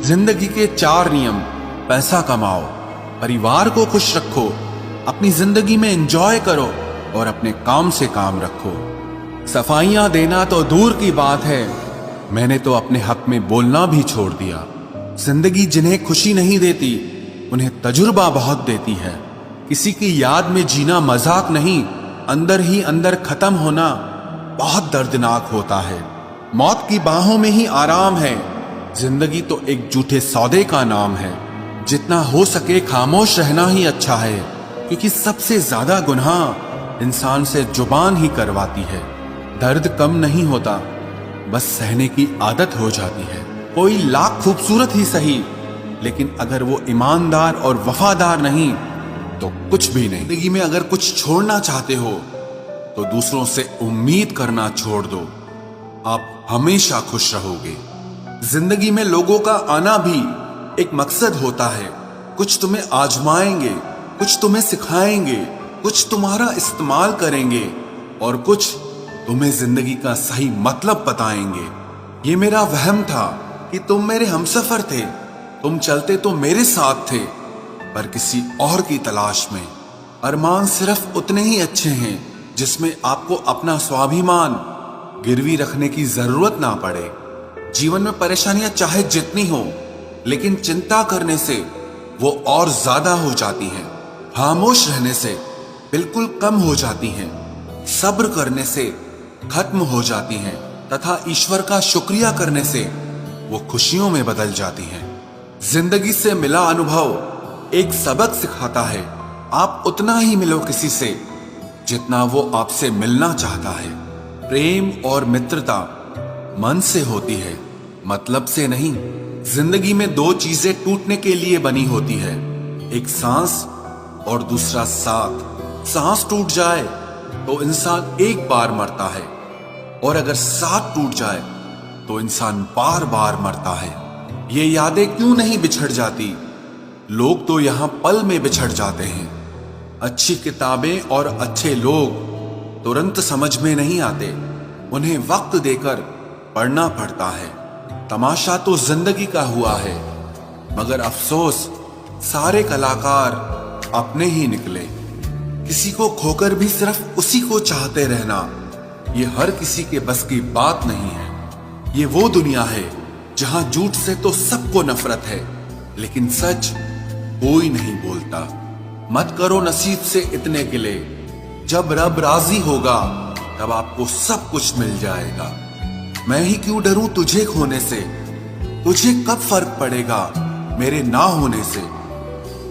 जिंदगी के 4 नियम। पैसा कमाओ, परिवार को खुश रखो, अपनी जिंदगी में एंजॉय करो और अपने काम से काम रखो। सफाइयां देना तो दूर की बात है, मैंने तो अपने हक में बोलना भी छोड़ दिया। जिंदगी जिन्हें खुशी नहीं देती उन्हें तजुर्बा बहुत देती है। किसी की याद में जीना मजाक नहीं, अंदर ही अंदर खत्म होना बहुत दर्दनाक होता है। मौत की बाहों में ही आराम है, जिंदगी तो एक झूठे सौदे का नाम है। जितना हो सके खामोश रहना ही अच्छा है, क्योंकि सबसे ज्यादा गुनाह इंसान से जुबान ही करवाती है। दर्द कम नहीं होता, बस सहने की आदत हो जाती है। कोई लाख खूबसूरत ही सही, लेकिन अगर वो ईमानदार और वफादार नहीं तो कुछ भी नहीं। जिंदगी में अगर कुछ छोड़ना चाहते हो तो दूसरों से उम्मीद करना छोड़ दो, आप हमेशा खुश रहोगे। जिंदगी में लोगों का आना भी एक मकसद होता है। कुछ तुम्हें आजमाएंगे, कुछ तुम्हें सिखाएंगे, कुछ तुम्हारा इस्तेमाल करेंगे और कुछ तुम्हें जिंदगी का सही मतलब बताएंगे। ये मेरा वहम था कि तुम मेरे हमसफर थे, तुम चलते तो मेरे साथ थे, पर किसी और की तलाश में। अरमान सिर्फ उतने ही अच्छे हैं जिसमें आपको अपना स्वाभिमान गिरवी रखने की जरूरत ना पड़े। जीवन में परेशानियां चाहे जितनी हो, लेकिन चिंता करने से वो और ज्यादा हो जाती हैं। खामोश रहने से बिल्कुल कम हो जाती हैं। सब्र करने से खत्म हो जाती हैं तथा ईश्वर का शुक्रिया करने से वो खुशियों में बदल जाती हैं। जिंदगी से मिला अनुभव एक सबक सिखाता है। आप उतना ही मिलो किसी से जितना वो आपसे मिलना चाहता है। प्रेम और मित्रता मन से होती है, मतलब से नहीं। जिंदगी में 2 चीजें टूटने के लिए बनी होती है, एक सांस और दूसरा साथ। सांस टूट जाए तो इंसान एक बार मरता है, और अगर साथ टूट जाए तो इंसान बार बार मरता है। ये यादें क्यों नहीं बिछड़ जाती? लोग तो यहां पल में बिछड़ जाते हैं। अच्छी किताबें और अच्छे लोग तुरंत समझ में नहीं आते, उन्हें वक्त देकर पढ़ना पड़ता है। तमाशा तो जिंदगी का हुआ है, मगर अफसोस सारे कलाकार अपने ही निकले। किसी को खोकर भी सिर्फ उसी को चाहते रहना, ये हर किसी के बस की बात नहीं है। ये वो दुनिया है जहां झूठ से तो सबको नफरत है, लेकिन सच कोई नहीं बोलता। मत करो नसीब से इतने गिले, जब रब राजी होगा तब आपको सब कुछ मिल जाएगा। मैं ही क्यों डरूं तुझे खोने से, तुझे कब फर्क पड़ेगा मेरे ना होने से।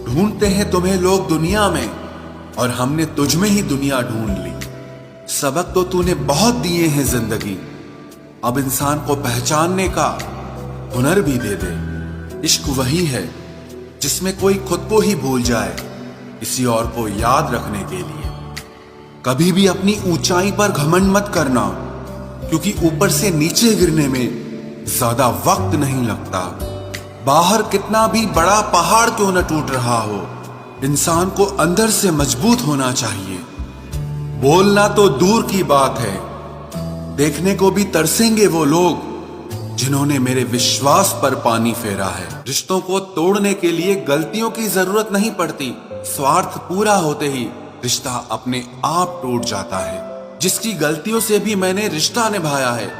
ढूंढते हैं तुम्हें लोग दुनिया में, और हमने तुझ में ही दुनिया ढूंढ ली। सबक तो तूने बहुत दिए हैं जिंदगी, अब इंसान को पहचानने का हुनर भी दे दे। इश्क वही है जिसमें कोई खुद को ही भूल जाए किसी और को याद रखने के लिए। कभी भी अपनी ऊंचाई पर घमंड मत करना, क्योंकि ऊपर से नीचे गिरने में ज्यादा वक्त नहीं लगता। बाहर कितना भी बड़ा पहाड़ क्यों न टूट रहा हो, इंसान को अंदर से मजबूत होना चाहिए। बोलना तो दूर की बात है, देखने को भी तरसेंगे वो लोग जिन्होंने मेरे विश्वास पर पानी फेरा है। रिश्तों को तोड़ने के लिए गलतियों की जरूरत नहीं पड़ती, स्वार्थ पूरा होते ही रिश्ता अपने आप टूट जाता है। जिसकी गलतियों से भी मैंने रिश्ता निभाया है,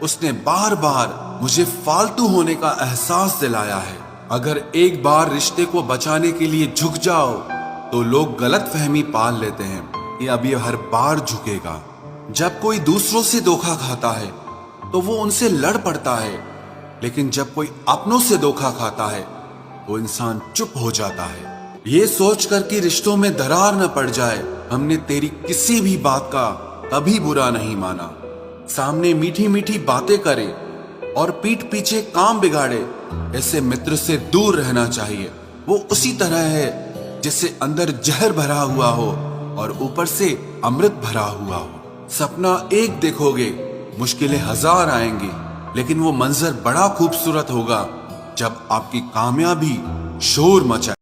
उसने बार बार मुझे फालतू होने का एहसास दिलाया है। अगर एक बार रिश्ते को बचाने के लिए झुक जाओ तो लोग गलत फहमी पाल लेते हैं कि अब ये हर बार झुकेगा। जब कोई दूसरों से धोखा खाता है तो वो उनसे लड़ पड़ता है, लेकिन जब कोई अपनों से धोखा खाता है तो इंसान चुप हो जाता है। ये सोचकर कि रिश्तों में दरार न पड़ जाए, हमने तेरी किसी भी बात का कभी बुरा नहीं माना। सामने मीठी मीठी बातें करे और पीठ पीछे काम बिगाड़े, ऐसे मित्र से दूर रहना चाहिए। वो उसी तरह है जैसे अंदर जहर भरा हुआ हो और ऊपर से अमृत भरा हुआ हो। सपना एक देखोगे, मुश्किलें 1000 आएंगी, लेकिन वो मंजर बड़ा खूबसूरत होगा जब आपकी कामयाबी शोर मचाए।